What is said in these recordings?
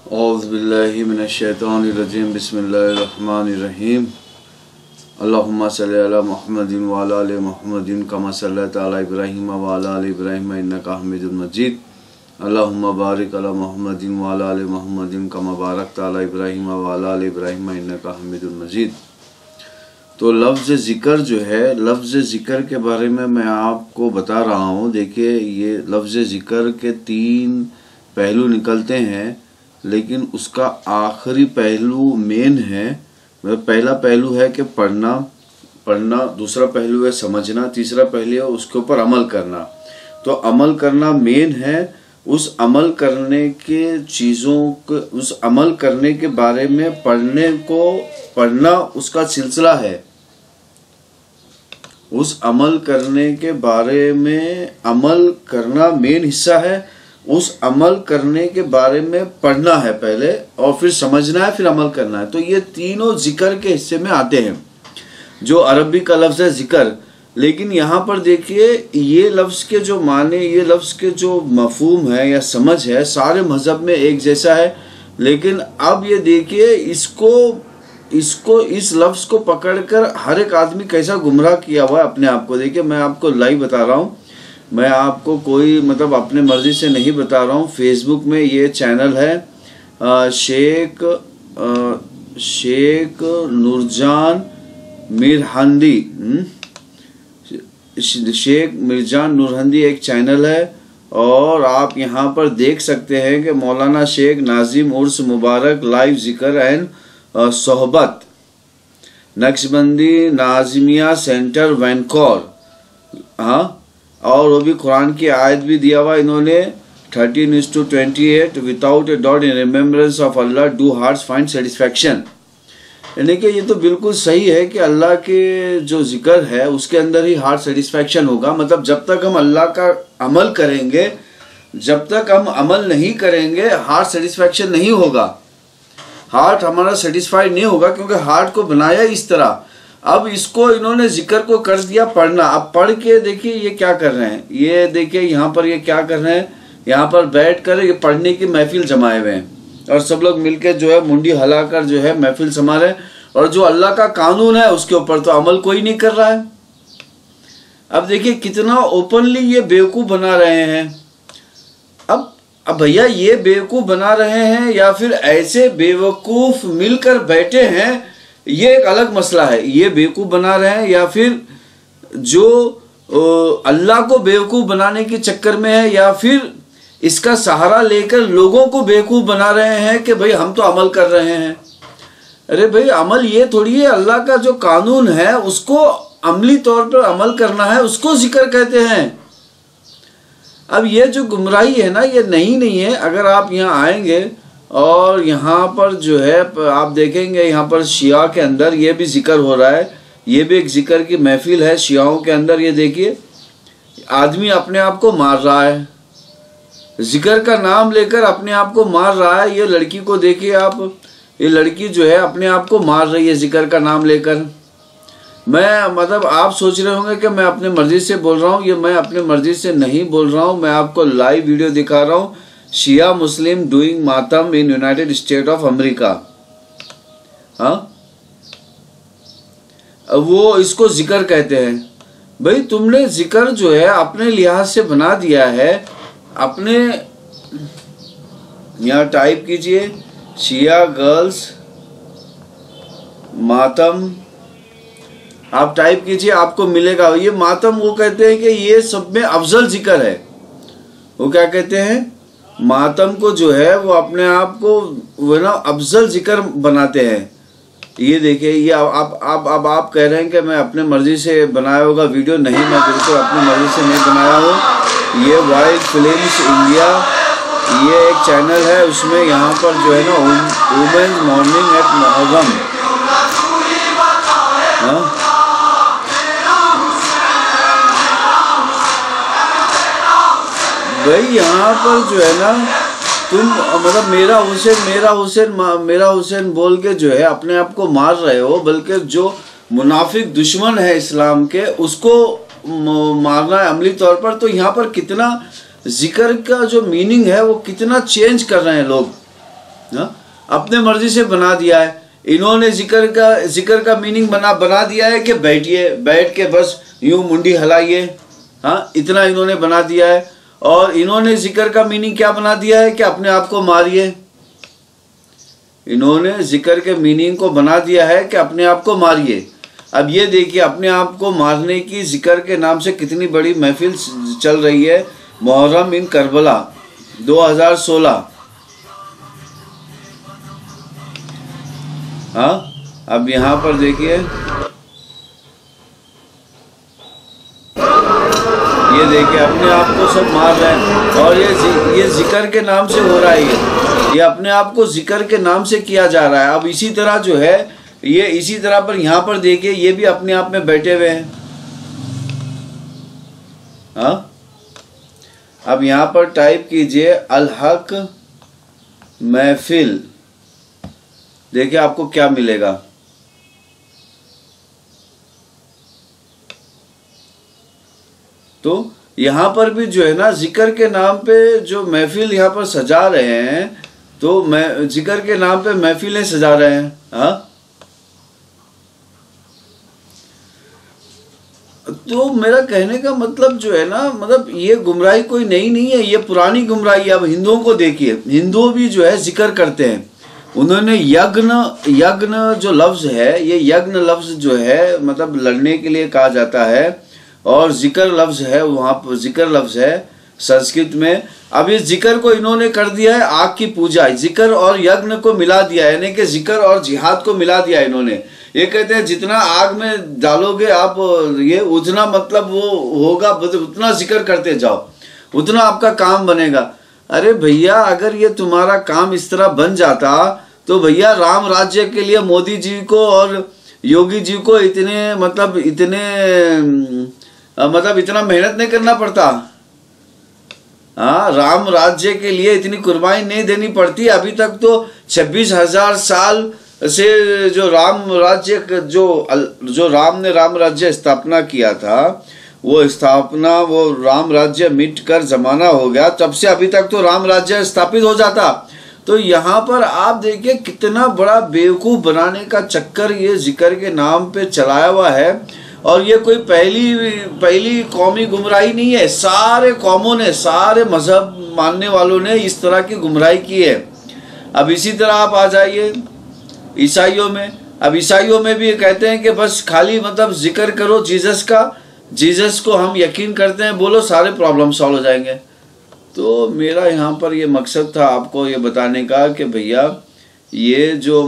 औज़ुबिल्लाहि मिनश्शैतानिर्रजीम बिस्मिल्लाहिर्रहमानिर्रहीम अल्लाहुम्मा सल्लि अला मुहम्मदिन व अला आलि मुहम्मदिन कमा सल्लैता अला इब्राहीम व अला आलि इब्राहीम इन्नका हमीदुम मजीद अल्लाहुम्मा बारिक अला मुहम्मदिन व अला आलि मुहम्मदिन कमा बारकता अला इब्राहीम व अला आलि इब्राहीम इन्नका हमीदुम मजीद। तो लफ्ज़ ज़िक्र जो है, लफ्ज़ ज़िक्र के बारे में मैं आपको बता रहा हूँ। देखिए, ये लफ्ज़ ज़िक्र के 3 पहलू निकलते हैं, लेकिन उसका आखिरी पहलू मेन है। पहला पहलू है कि पढ़ना, दूसरा पहलू है समझना, तीसरा पहलू है उसके ऊपर अमल करना। तो अमल करना मेन है। उस अमल करने के उस अमल करने के बारे में पढ़ना उसका सिलसिला है। उस अमल करने के बारे में अमल करना मेन हिस्सा है। उस अमल करने के बारे में पढ़ना है पहले, और फिर समझना है, फिर अमल करना है। तो ये तीनों जिक्र के हिस्से में आते हैं, जो अरबी का लफ्ज़ है जिक्र। लेकिन यहाँ पर देखिए, ये लफ्ज़ के जो माने, ये लफ्ज़ के जो मफहूम है या समझ है, सारे मज़हब में एक जैसा है। लेकिन अब ये देखिए, इस लफ्ज़ को पकड़कर हर एक आदमी कैसा गुमराह किया हुआ है अपने आप को। देखिए, मैं आपको लाइव बता रहा हूँ, मैं आपको कोई अपने मर्ज़ी से नहीं बता रहा हूँ। फेसबुक में ये चैनल है शेख नूरजान मिरहंदी, शेख मिर्जान नूरहंदी एक चैनल है। और आप यहाँ पर देख सकते हैं कि मौलाना शेख नाजिम उर्स मुबारक लाइव जिक्र एंड सोहबत नक्शबंदी नाजिमिया सेंटर वैनकॉर, हाँ, और वो भी कुरान की आयत भी दिया हुआ इन्होंने 13:28 without A dot in remembrance of Allah do hearts find satisfaction. यानी कि ये तो बिल्कुल सही है कि अल्लाह के जो जिक्र है उसके अंदर ही हार्ट सेटिस्फैक्शन होगा। मतलब जब तक हम अल्लाह का अमल करेंगे, जब तक हम अमल नहीं करेंगे, हार्ट सेटिस्फैक्शन नहीं होगा। हार्ट हमारा सेटिस्फाइड नहीं होगा, क्योंकि हार्ट को बनाया इस तरह। अब इसको इन्होंने जिक्र को कर दिया पढ़ना। अब पढ़ के देखिए ये क्या कर रहे हैं। ये देखिए यहाँ पर ये क्या कर रहे हैं, यहाँ पर बैठ कर ये पढ़ने की महफिल जमाए हुए हैं, और सब लोग मिलकर जो है मुंडी हिलाकर जो है महफिल जमा रहे हैं। और जो अल्लाह का कानून है उसके ऊपर तो अमल कोई नहीं कर रहा है। अब देखिए कितना ओपनली ये बेवकूफ़ बना रहे हैं। अब भैया, ये बेवकूफ़ बना रहे हैं या फिर ऐसे बेवकूफ़ मिलकर बैठे हैं, ये एक अलग मसला है। ये बेवकूफ़ बना रहे हैं या फिर जो अल्लाह को बेवकूफ़ बनाने के चक्कर में है, या फिर इसका सहारा लेकर लोगों को बेवकूफ़ बना रहे हैं कि भाई हम तो अमल कर रहे हैं। अरे भाई, अमल ये थोड़ी है, अल्लाह का जो कानून है उसको अमली तौर पर अमल करना है, उसको जिक्र कहते हैं। अब ये जो गुमराही है ना, ये नहीं है। अगर आप यहाँ आएंगे और यहाँ पर जो है आप देखेंगे, यहाँ पर शिया के अंदर ये भी जिक्र हो रहा है। ये भी एक जिक्र की महफिल है शियाओं के अंदर। ये देखिए, आदमी अपने आप को मार रहा है, जिक्र का नाम लेकर अपने आप को मार रहा है। ये लड़की को देखिए आप, ये लड़की जो है अपने आप को मार रही है जिक्र का नाम लेकर। आप सोच रहे होंगे कि मैं अपने मर्जी से बोल रहा हूँ। ये मैं अपने मर्जी से नहीं बोल रहा हूँ, मैं आपको लाइव वीडियो दिखा रहा हूँ। शिया मुस्लिम डूइंग मातम in United state of America, हाँ, वो इसको जिक्र कहते हैं। भाई, तुमने जिक्र जो है अपने लिहाज से बना दिया है। अपने यहाँ टाइप कीजिए शिया गर्ल्स मातम, आप टाइप कीजिए, आपको मिलेगा। ये मातम, वो कहते हैं कि ये सब में अफजल जिक्र है। वो क्या कहते हैं, मातम को जो है वो अपने आप को वो ना अफजल जिक्र बनाते हैं। ये देखिए, ये आप कह रहे हैं कि मैं अपने मर्जी से बनाया होगा वीडियो। नहीं, मैं बिल्कुल अपनी मर्जी से नहीं बनाया हूँ। ये वाइल्ड फिल्म्स इंडिया, ये एक चैनल है, उसमें यहाँ पर जो है ना वुमेन्स मॉर्निंग एट मुहर्रम, हाँ, भाई यहाँ पर जो है ना तुम मेरा हुसैन बोल के जो है अपने आप को मार रहे हो। बल्कि जो मुनाफिक दुश्मन है इस्लाम के, उसको मारना है अमली तौर पर। तो यहाँ पर कितना जिक्र का जो मीनिंग है वो कितना चेंज कर रहे हैं लोग। हाँ, अपने मर्जी से बना दिया है इन्होंने। जिक्र का मीनिंग बना दिया है कि बैठिए, बैठ के बस यूं मुंडी हिलाइए, हाँ, इतना इन्होंने बना दिया है। और इन्होंने जिक्र का मीनिंग क्या बना दिया है कि अपने आप को मारिए। इन्होंने जिक्र के मीनिंग को बना दिया है कि अपने आप को मारिए। अब ये देखिए, अपने आप को मारने की जिक्र के नाम से कितनी बड़ी महफिल चल रही है। मुहर्रम इन करबला 2016। हाँ, अब यहाँ पर देखिए, ये देखिए अपने आप को सब मार रहे हैं और ये जिक्र के नाम से हो रहा है। ये अपने आप को जिक्र के नाम से किया जा रहा है। अब इसी तरह जो है ये इसी तरह पर यहाँ पर देखिए, ये भी अपने आप में बैठे हुए हैं। हाँ, अब यहाँ पर टाइप कीजिए अल हक महफिल, देखिए आपको क्या मिलेगा। तो यहाँ पर भी जो है ना, जिक्र के नाम पे जो महफिल यहाँ पर सजा रहे हैं, तो मैं जिक्र के नाम पे महफिलें सजा रहे हैं। हाँ, तो मेरा कहने का मतलब जो है ना, मतलब ये गुमराही कोई नई नहीं है, ये पुरानी गुमराही है। अब हिंदुओं को देखिए, हिंदू भी जो है जिक्र करते हैं। उन्होंने यज्ञ जो लफ्ज है, ये यज्ञ लफ्ज जो है मतलब लड़ने के लिए कहा जाता है, और जिक्र लफ्ज है, वहां पर जिक्र लफ्ज है संस्कृत में। अब इस जिक्र को इन्होंने कर दिया है आग की पूजा। जिक्र और यज्ञ को मिला दिया है, यानी कि जिक्र और जिहाद को मिला दिया इन्होंने। ये कहते हैं जितना आग में डालोगे आप ये, उतना मतलब वो होगा, उतना जिक्र करते जाओ, उतना आपका काम बनेगा। अरे भैया, अगर ये तुम्हारा काम इस तरह बन जाता तो भैया राम राज्य के लिए मोदी जी को और योगी जी को इतने मतलब इतना मेहनत नहीं करना पड़ता। हाँ, राम राज्य के लिए इतनी कुर्बानी नहीं देनी पड़ती। अभी तक तो 26,000 साल से जो राम राज्य जो राम ने राम राज्य स्थापना किया था, वो राम राज्य मिट कर जमाना हो गया, तब से अभी तक तो राम राज्य स्थापित हो जाता। तो यहाँ पर आप देखिए कितना बड़ा बेवकूफ बनाने का चक्कर ये जिक्र के नाम पे चलाया हुआ है। और ये कोई पहली कौमी गुमराही नहीं है। सारे कौमों ने, सारे मजहब मानने वालों ने इस तरह की गुमराही की है। अब इसी तरह आप आ जाइए ईसाइयों में। अब ईसाइयों में भी कहते हैं कि बस खाली मतलब जिक्र करो जीसस का, जीसस को हम यकीन करते हैं, बोलो सारे प्रॉब्लम सॉल्व हो जाएंगे। तो मेरा यहाँ पर ये मकसद था आपको ये बताने का कि भैया ये जो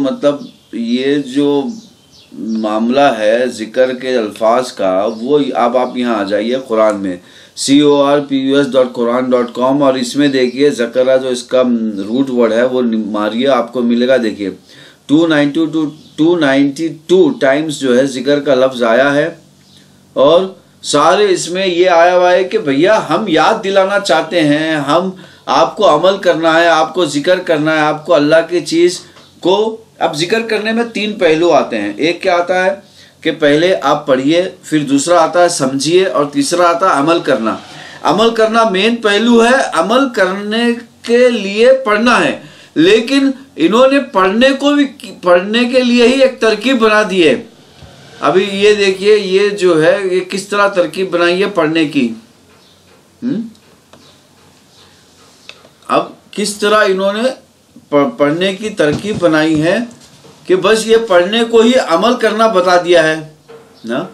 मामला है जिक्र के अल्फाज का, वो अब आप यहाँ आ जाइए कुरान में corpus.quran.com और इसमें देखिए ज़करा जो इसका रूट वर्ड है वो मारिए, आपको मिलेगा। देखिए 292 टाइम्स जो है जिक्र का लफ्ज आया है और सारे इसमें ये आया हुआ है कि भैया हम याद दिलाना चाहते हैं, हम आपको अमल करना है, आपको जिक्र करना है, आपको अल्लाह की चीज़ को। अब जिक्र करने में 3 पहलू आते हैं। एक क्या आता है कि पहले आप पढ़िए, फिर दूसरा आता है समझिए, और तीसरा आता है अमल करना। अमल करना मेन पहलू है। अमल करने के लिए पढ़ना है, लेकिन इन्होंने पढ़ने के लिए ही एक तरकीब बना दी है। अभी ये देखिए, ये जो है ये किस तरह तरकीब बनाई है पढ़ने की। अब किस तरह इन्होंने पढ़ने की तरकीब बनाई है कि बस ये पढ़ने को ही अमल करना बता दिया है ना।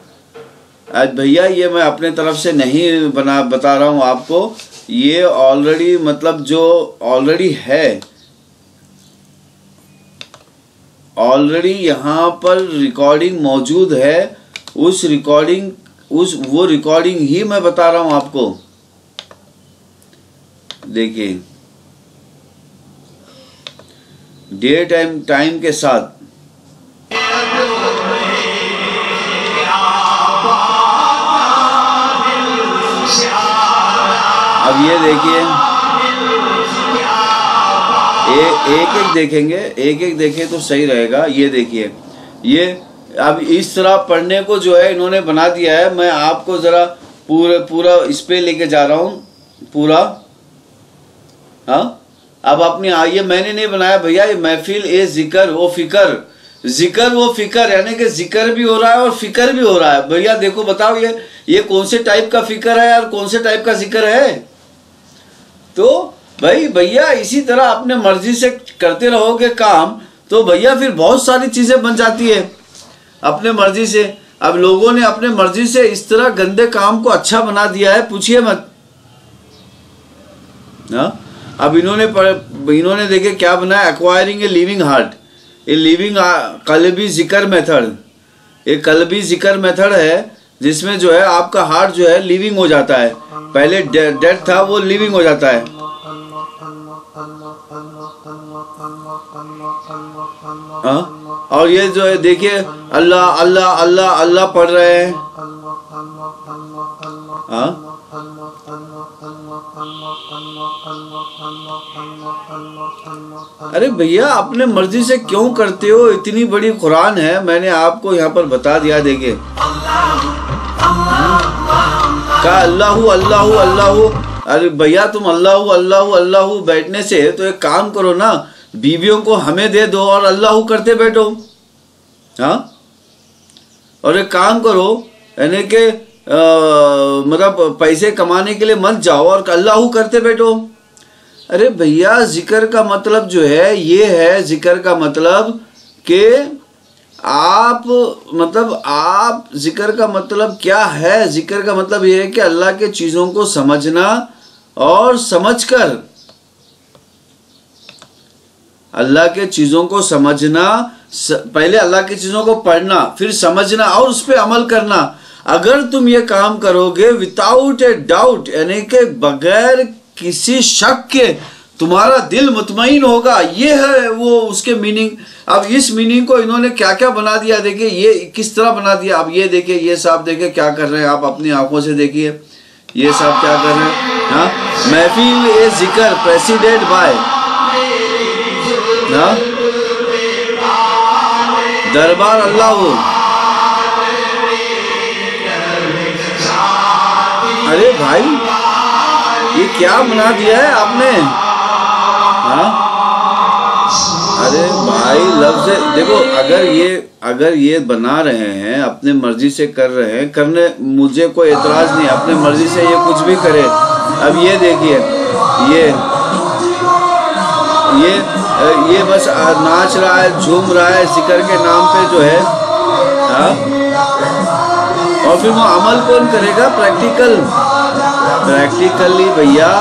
आज भैया ये मैं अपने तरफ से नहीं बता रहा हूँ आपको, ये ऑलरेडी मतलब जो ऑलरेडी है, ऑलरेडी यहाँ पर रिकॉर्डिंग मौजूद है। वो रिकॉर्डिंग ही मैं बता रहा हूँ आपको। देखिए डेट टाइम के साथ। अब ये देखिए, एक एक देखें तो सही रहेगा। ये देखिए, ये अब इस तरह पढ़ने को जो है इन्होंने बना दिया है। मैं आपको जरा पूरा इस पे लेके जा रहा हूँ पूरा। हाँ, अब अपनी ये मैंने नहीं बनाया भैया, ये महफिल ए जिक्र वो फिक्र, जिक्र वो फिक्र, यानी कि जिक्र भी हो रहा है और फिक्र भी हो रहा है। भैया देखो बताओ ये कौन से टाइप का फिक्र है और कौन से टाइप का जिक्र है। तो भाई भैया इसी तरह अपने मर्जी से करते रहोगे काम तो भैया फिर बहुत सारी चीजें बन जाती है अपने मर्जी से। अब लोगों ने अपने मर्जी से इस तरह गंदे काम को अच्छा बना दिया है, पूछिए मत। अब इन्होंने देखे क्या बनाया, acquiring a living heart, a living कल्बी जिक्र मेथड। एक कल्बी जिक्र मेथड है जिसमें जो है आपका हार्ट जो है लिविंग हो जाता है, पहले डेड था वो लिविंग हो जाता है। और ये जो है देखिए अल्लाह अल्लाह अल्लाह अल्लाह पढ़ रहे हैं। अरे भैया अपने मर्जी से क्यों करते हो, इतनी बड़ी कुरान है, मैंने आपको यहाँ पर बता दिया। देखिए का अल्लाहू अल्लाहू अल्लाहू। अरे भैया तुम अल्लाहू अल्लाहू अल्लाहू बैठने से तो एक काम करो ना, बीवियों को हमें दे दो और अल्लाहू करते बैठो। हाँ, और एक काम करो यानी कि मतलब पैसे कमाने के लिए मत जाओ और अल्लाहू करते बैठो। अरे भैया जिक्र का मतलब जो है ये है, जिक्र का मतलब कि आप जिक्र का मतलब क्या है, जिक्र का मतलब ये है कि अल्लाह के चीजों को समझना और समझकर, अल्लाह के चीजों को समझना, पहले अल्लाह की चीजों को पढ़ना फिर समझना और उस पर अमल करना। अगर तुम ये काम करोगे विदाउट ए डाउट यानी कि बगैर किसी शक के तुम्हारा दिल मुतमईन होगा, ये है वो उसके मीनिंग। अब इस मीनिंग को इन्होंने क्या क्या बना दिया, देखिए ये किस तरह बना दिया। अब ये देखिए ये साहब देखिए क्या कर रहे हैं, आप अपनी आंखों से देखिए ये साहब क्या कर रहे हैं। हाँ, महफिल ए जिक्र प्रेसिडेंट बाय दरबार अल्लाह। अरे भाई ये क्या बना दिया है आपने। हाँ, अरे भाई लफ्ज देखो, अगर ये बना रहे हैं अपने मर्जी से कर रहे हैं, करने मुझे कोई एतराज नहीं, अपने मर्जी से ये कुछ भी करे। अब ये देखिए ये बस नाच रहा है, झूम रहा है जिक्र के नाम पे जो है। हाँ, और फिर वो अमल कौन करेगा, प्रैक्टिकली भैया।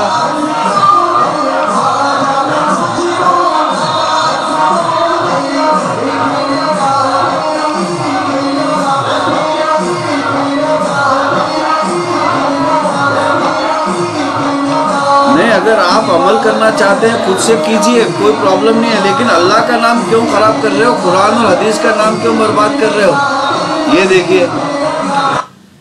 अगर आप अमल करना चाहते हैं खुद से कीजिए, कोई प्रॉब्लम नहीं है, लेकिन अल्लाह का नाम क्यों खराब कर रहे हो, कुरान और हदीस का नाम क्यों बर्बाद कर रहे हो। ये देखिए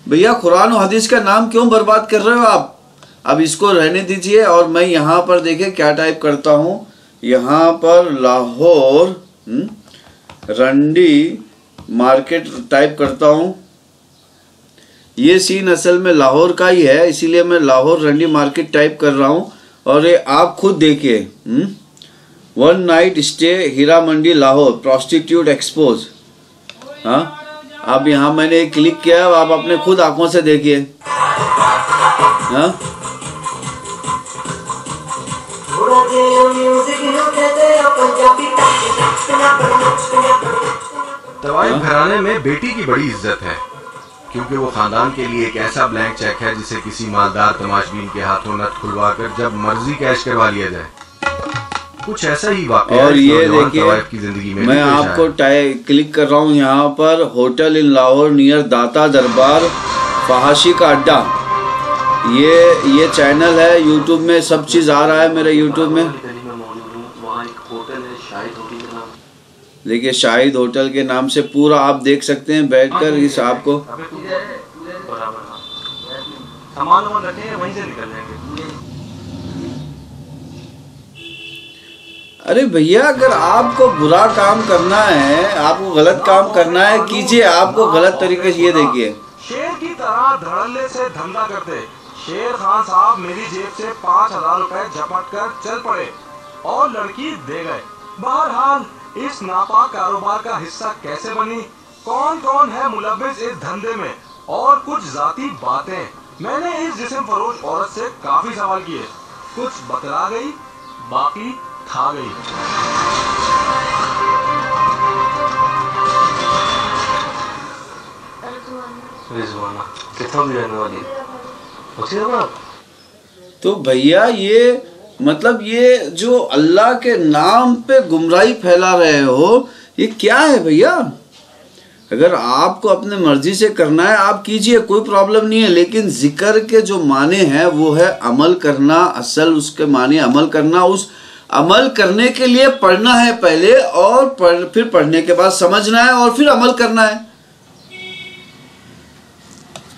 भैया कुरान और हदीस का नाम क्यों बर्बाद कर रहे हो आप। अब इसको रहने दीजिए और मैं यहाँ पर देखिए क्या टाइप करता हूँ, यहाँ पर लाहौर रंडी मार्केट टाइप करता हूँ। ये सीन असल में लाहौर का ही है, इसीलिए मैं लाहौर रंडी मार्केट टाइप कर रहा हूँ। और ये आप खुद देखिए, 1 night stay Heera Mandi Lahore, prostitute expose. हाँ, अब यहाँ मैंने क्लिक किया, आप अपने खुद आंखों से देखिए। हाँ, तवाइफ घराने में बेटी की बड़ी इज्जत है, क्योंकि वो खानदान के लिए एक ऐसा ब्लैंक चेक है जिसे किसी मालदार तमाशबीन के हाथों नट खुलवाकर जब मर्जी कैश करवा लिया जाए। कुछ ऐसा ही वाक़या और ये देखिए की जिंदगी में मैं आपको क्लिक कर रहा हूँ यहाँ पर, होटल इन लाहौर नियर दाता दरबार फहाशी का अड्डा। ये चैनल है यूट्यूब में, सब चीज़ आ रहा है मेरे यूट्यूब में। देखिए शाहिद होटल के नाम से पूरा आप देख सकते हैं बैठकर इस आपको। अरे भैया अगर आपको बुरा काम करना है, आपको गलत काम करना है, कीजिए, आपको गलत तरीके से। ये देखिए शेर की तरह धड़ल्ले से धंधा करते शेर खान साहब मेरी जेब से 5000 रुपए झपट कर चल पड़े। और लड़की दे गए। बहरहाल इस नापाक कारोबार का हिस्सा कैसे बनी, कौन कौन है मुलव्विस इस धंधे में, और कुछ जाती बातें मैंने इस जिस्म फरोश औरत से काफी सवाल किए। कुछ बतला गई, बाकी खा गई। रिजवाना कितना भी रहने वाली है। तो भैया ये मतलब ये जो अल्लाह के नाम पे गुमराही फैला रहे हो, ये क्या है भैया? अगर आपको अपने मर्जी से करना है आप कीजिए, कोई प्रॉब्लम नहीं है, लेकिन जिक्र के जो माने हैं वो है अमल करना। असल उसके माने अमल करना। उस अमल करने के लिए पढ़ना है पहले, और फिर पढ़ने के बाद समझना है और फिर अमल करना है।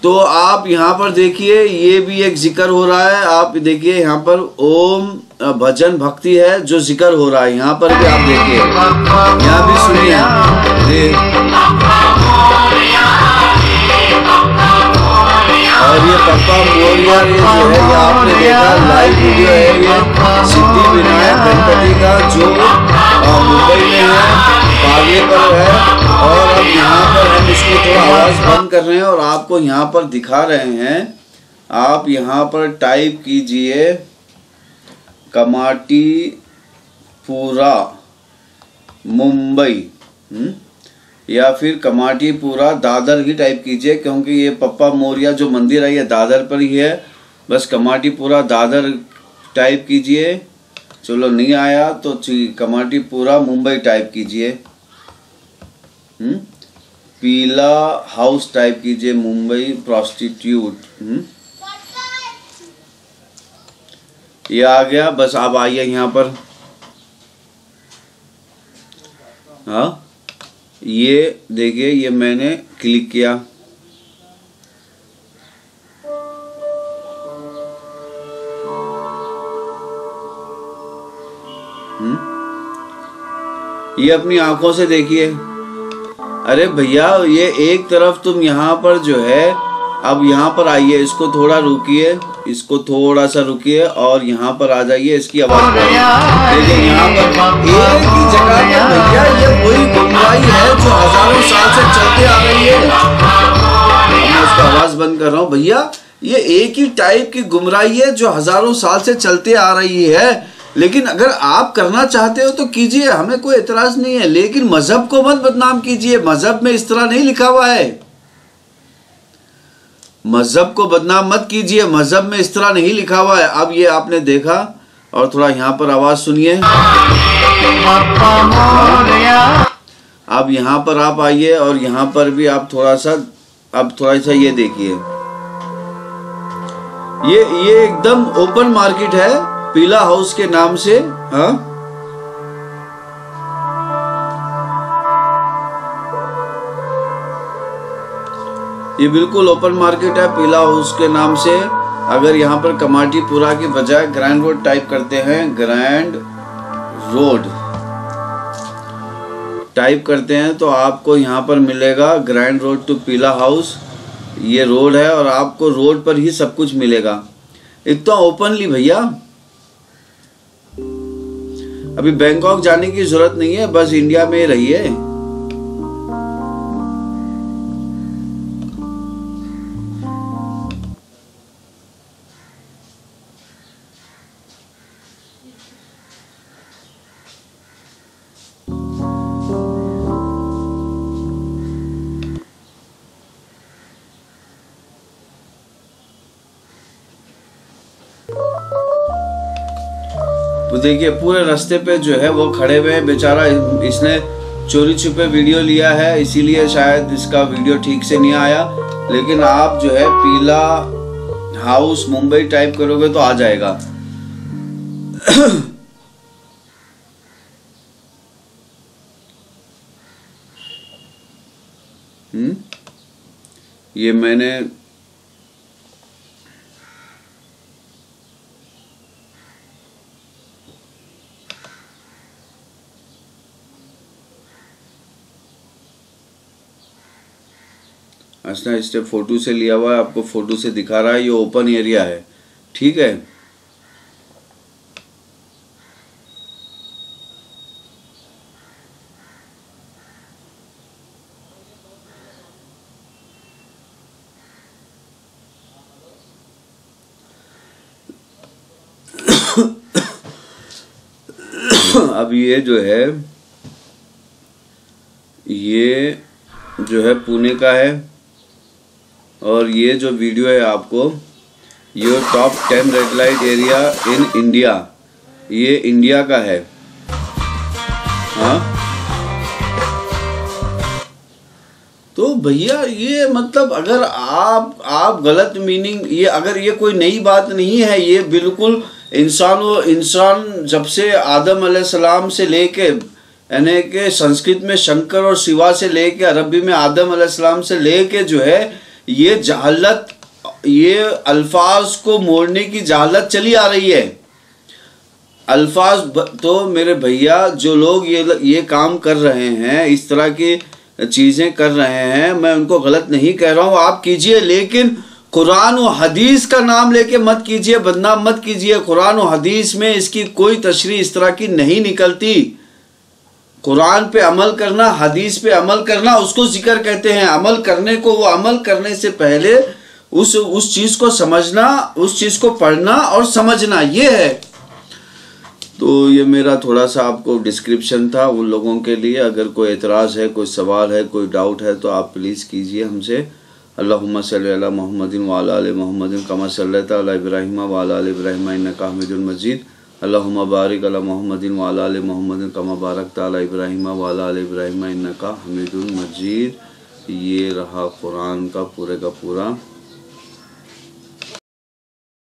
तो आप यहाँ पर देखिए, ये भी एक जिक्र हो रहा है। आप देखिए यहाँ पर ओम भजन भक्ति है जो जिक्र हो रहा है। यहाँ पर भी आप देखिए, यहाँ भी सुनिए। और ये पप्पा मोरिया ये जो है, ये आपने देखा लाइव वीडियो है। ये सिद्धि विनायक गणपति का जो मुंबई में है, पागे पर है। और अब यहाँ पर हम इसको थोड़ा आवाज बंद कर रहे हैं और आपको यहाँ पर दिखा रहे हैं। आप यहाँ पर टाइप कीजिए कमाटी पूरा मुंबई, या फिर कमाटी पूरा दादर ही टाइप कीजिए, क्योंकि ये पप्पा मोरिया जो मंदिर है ये दादर पर ही है। बस कमाटी पूरा दादर टाइप कीजिए। चलो नहीं आया तो कमाटी पूरा मुंबई टाइप कीजिए। पीला हाउस टाइप कीजिए मुंबई प्रोस्टिट्यूट। ये आ गया। बस आप आइए यहाँ पर। हाँ ये देखिए, ये मैंने क्लिक किया। ये अपनी आंखों से देखिए। अरे भैया ये एक तरफ तुम यहाँ पर जो है, अब यहाँ पर आइए, इसको थोड़ा रुकिए, इसको थोड़ा सा रुकिए और यहाँ पर आ जाइए। इसकी आवाज देखिए, यहाँ पर एक ही जगह पर भैया ये वही गुमराही है जो हजारों साल से चलते आ रही है। मैं उसका आवाज बंद कर रहा हूँ। भैया ये एक ही टाइप की गुमराही है जो हजारों साल से चलते आ रही है। लेकिन अगर आप करना चाहते हो तो कीजिए, हमें कोई एतराज नहीं है, लेकिन मजहब को मत बदनाम कीजिए। मजहब में इस तरह नहीं लिखा हुआ है। मजहब को बदनाम मत कीजिए, मजहब में इस तरह नहीं लिखा हुआ है। अब ये आपने देखा, और थोड़ा यहाँ पर आवाज सुनिए। अब यहाँ पर आप आइए और यहाँ पर भी आप थोड़ा सा, अब थोड़ा सा ये देखिए। ये एकदम ओपन मार्केट है पीला हाउस के नाम से। हाँ ये बिल्कुल ओपन मार्केट है पीला हाउस के नाम से। अगर यहाँ पर कमाटी पूरा की बजाय ग्रैंड रोड टाइप करते हैं, ग्रैंड रोड टाइप करते हैं तो आपको यहाँ पर मिलेगा ग्रैंड रोड टू पीला हाउस। ये रोड है और आपको रोड पर ही सब कुछ मिलेगा, इतना ओपनली भैया। अभी बैंकॉक जाने की जरूरत नहीं है, बस इंडिया में ही रहिए। तो देखिए पूरे रास्ते पे जो है वो खड़े हुए बेचारा, इसने चोरी छुपे वीडियो लिया है, इसीलिए शायद इसका वीडियो ठीक से नहीं आया। लेकिन आप जो है पीला हाउस मुंबई टाइप करोगे तो आ जाएगा। ये मैंने अच्छा इससे फोटो से लिया हुआ है, आपको फोटो से दिखा रहा है। ये ओपन एरिया है, ठीक है। अब ये जो है पुणे का है, और ये जो वीडियो है आपको, your top 10 red light area in India, ये इंडिया का है। हाँ, तो भैया ये मतलब अगर आप गलत मीनिंग, ये अगर ये कोई नई बात नहीं है, ये बिल्कुल इंसान जब से आदम अलैहिस्सलाम से लेके, यानी कि संस्कृत में शंकर और शिवा से लेके, अरबी में आदम अलैहिस्सलाम से लेके जो है ये जहालत, ये अल्फाज को मोड़ने की जहालत चली आ रही है। अल्फाज तो मेरे भैया जो लोग ये काम कर रहे हैं, इस तरह की चीज़ें कर रहे हैं, मैं उनको गलत नहीं कह रहा हूँ, आप कीजिए, लेकिन कुरान और हदीस का नाम लेके मत कीजिए, बदनाम मत कीजिए। कुरान और हदीस में इसकी कोई तशरीह इस तरह की नहीं निकलती। कुरान पे अमल करना, हदीस पे अमल करना, उसको जिक्र कहते हैं। अमल करने को, वो अमल करने से पहले उस चीज़ को समझना, उस चीज़ को पढ़ना और समझना, ये है। तो ये मेरा थोड़ा सा आपको डिस्क्रिप्शन था उन लोगों के लिए। अगर कोई एतराज़ है, कोई सवाल है, कोई डाउट है, तो आप प्लीज़ कीजिए हमसे। अल्लाहुम्मा सल्ली अला मुहम्मदिन व अला आलि मुहम्मदिन कमा सल्लैता अला इब्राहीम व अला आलि इब्राहीम इन्नका हमीदुल मजीद। अल्लाहुम्मा बारिक अला मुहम्मदिन व अला आलि मुहम्मदिन कमा बारकता अला इब्राहीम व अला आलि इब्राहीम इन्नका हमीदुल मजीद। ये रहा कुरान का पूरे का पूरा